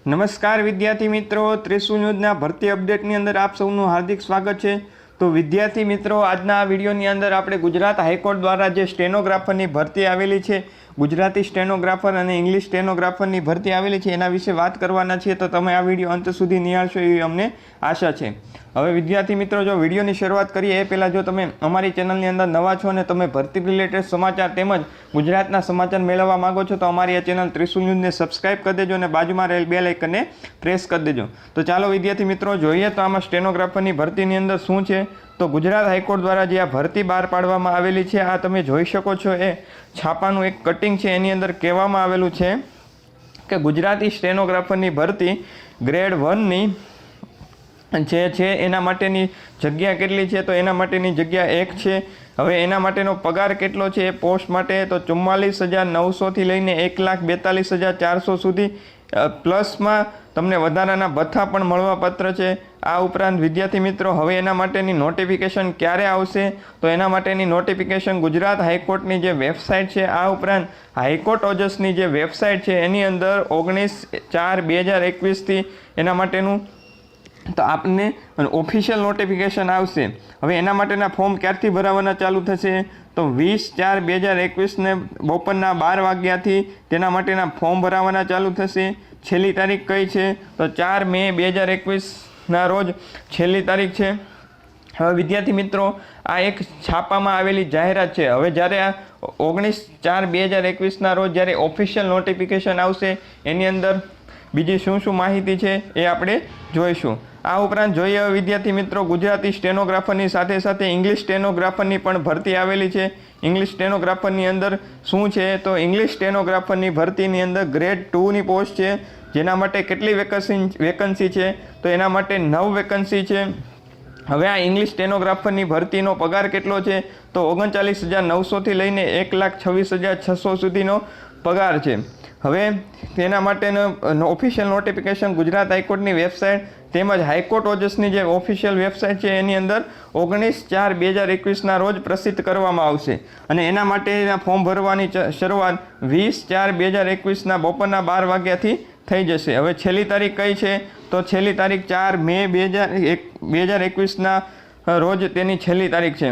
નમસ્કાર વિદ્યાર્થી મિત્રો, ત્રિશુલ ન્યૂઝના ભરતી અપડેટની અંદર આપ સૌનું હાર્દિક સ્વાગત છે। તો વિદ્યાર્થી મિત્રો, આજના આ વિડીયોની અંદર આપણે ગુજરાત હાઈકોર્ટ દ્વારા જે સ્ટેનોગ્રાફરની ભરતી આવેલી છે, ગુજરાતી સ્ટેનોગ્રાફર અને ઇંગ્લિશ સ્ટેનોગ્રાફરની ભરતી આવેલી છે, એના વિશે વાત કરવાના છીએ। તો તમે આ વિડીયો અંત સુધી નિહાળશો એવી અમને આશા છે। હવે વિદ્યાર્થી મિત્રો, જો વિડીયોની શરૂઆત કરીએ એ પહેલાં જો તમે અમારી ચેનલની અંદર નવા છો અને તમે ભરતી રિલેટેડ સમાચાર તેમજ ગુજરાતના સમાચાર મેળવવા માગો છો તો અમારી આ ચેનલ ત્રિશુલ ન્યૂઝને સબસ્ક્રાઇબ કરી દેજો અને બાજુમાં રહેલ બેલ આઇકનને પ્રેસ કરી દેજો। તો ચાલો વિદ્યાર્થી મિત્રો જોઈએ તો આમાં સ્ટેનોગ્રાફરની ભરતીની અંદર શું છે। તો ગુજરાત હાઈકોર્ટ દ્વારા જે આ ભરતી બહાર પાડવામાં આવેલી છે, આ તમે જોઈ શકો છો એ છાપાનું એક કટિંગ છે। એની અંદર કહેવામાં આવેલું છે કે ગુજરાતી સ્ટેનોગ્રાફરની ભરતી ગ્રેડ 1ની જે છે એના માટેની જગ્યા કેટલી છે, તો એના માટેની જગ્યા 1 છે। હવે એના માટેનો પગાર કેટલો છે એ પોસ્ટ માટે તો 44,900થી લઈને 1,42,400 સુધી, પ્લસમાં તમને વધારાના ભથ્થા પણ મળવાપાત્ર છે। આ ઉપરાંત વિદ્યાર્થી મિત્રો, હવે એના માટેની નોટિફિકેશન ક્યારે આવશે, તો એના માટેની નોટિફિકેશન ગુજરાત હાઈકોર્ટની જે વેબસાઇટ છે, આ ઉપરાંત હાઈકોર્ટ ઓજસની જે વેબસાઇટ છે એની અંદર 19/4/2021થી એના માટેનું તો આપને ઓફિશિયલ નોટિફિકેશન આવશે। હવે એના માટેના ફોર્મ ક્યારથી ભરાવાના ચાલુ થશે, તો 20/4/2021ને બપોરના 12 વાગ્યાથી તેના માટેના ફોર્મ ભરાવાના ચાલુ થશે। છેલ્લી તારીખ કઈ છે, તો 4 મે 2021ના રોજ છેલ્લી તારીખ છે। હવે વિદ્યાર્થી મિત્રો, આ એક છાપામાં આવેલી જાહેરાત છે। હવે જ્યારે આ 19/4/2021ના રોજ જ્યારે ઓફિશિયલ નોટિફિકેશન આવશે એની અંદર બીજી શું શું માહિતી છે એ આપણે જોઈશું। આ ઉપરાંત જોઈએ વિદ્યાર્થી મિત્રો, ગુજરાતી સ્ટેનોગ્રાફરની સાથે સાથે ઇંગ્લિશ સ્ટેનોગ્રાફરની પણ ભરતી આવેલી છે। ઇંગ્લિશ સ્ટેનોગ્રાફરની અંદર શું છે, તો ઇંગ્લિશ સ્ટેનોગ્રાફરની ભરતીની અંદર ગ્રેડ 2ની પોસ્ટ છે, જેના માટે કેટલી વેકન્સી છે, તો એના માટે 9 વેકન્સી છે। હવે આ ઇંગ્લિશ સ્ટેનોગ્રાફરની ભરતીનો પગાર કેટલો છે, તો 39,900થી લઈને 1,26,600 સુધીનો પગાર છે। હવે તેના માટેનું ઓફિશિયલ નોટિફિકેશન ગુજરાત હાઈકોર્ટની વેબસાઇટ તેમજ હાઈકોર્ટ ઓજસની જે ઓફિશિયલ વેબસાઇટ છે એની અંદર 19/4/2021ના રોજ પ્રસિદ્ધ કરવામાં આવશે અને એના માટેના ફોર્મ ભરવાની શરૂઆત 20/4/2021ના બપોરના 12 વાગ્યાથી થઈ જશે। હવે છેલ્લી તારીખ કઈ છે, તો છેલ્લી તારીખ 4 મે 2021ના રોજ તેની છેલ્લી તારીખ છે।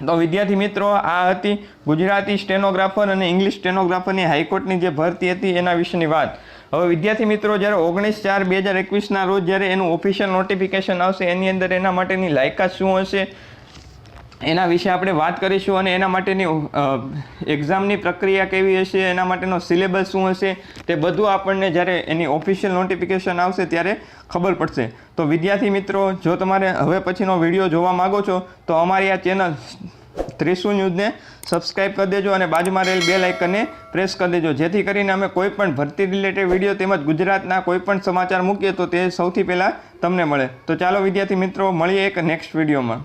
તો વિદ્યાર્થી મિત્રો, આ હતી ગુજરાતી સ્ટેનોગ્રાફર અને ઇંગ્લિશ સ્ટેનોગ્રાફરની હાઈકોર્ટની જે ભરતી હતી એના વિશેની વાત। હવે વિદ્યાર્થી મિત્રો, જ્યારે 19/4/2021ના રોજ જ્યારે એનું ઓફિશિયલ નોટિફિકેશન આવશે એની અંદર એના માટેની લાયકાત શું હશે એના વિશે આપણે વાત કરીશું અને એના માટેની એક્ઝામની પ્રક્રિયા કેવી હશે, એના માટેનો સિલેબસ શું હશે, તે બધું આપણને જ્યારે એની ઓફિશિયલ નોટિફિકેશન આવશે ત્યારે ખબર પડશે। તો વિદ્યાર્થી મિત્રો, જો તમારે હવે પછીનો વિડીયો જોવા માગો છો તો અમારી આ ચેનલ ત્રિશુલ ન્યૂઝને સબસ્ક્રાઇબ કરી દેજો અને બાજુમાં રહેલ બેલ આઇકનને પ્રેસ કરી દેજો, જેથી કરીને અમે કોઈ પણ ભરતી રિલેટેડ વિડીયો તેમજ ગુજરાતના કોઈ પણ સમાચાર મૂકીએ તો તે સૌથી પહેલાં તમને મળે। તો ચાલો વિદ્યાર્થી મિત્રો, મળીએ એક નેક્સ્ટ વિડીયોમાં।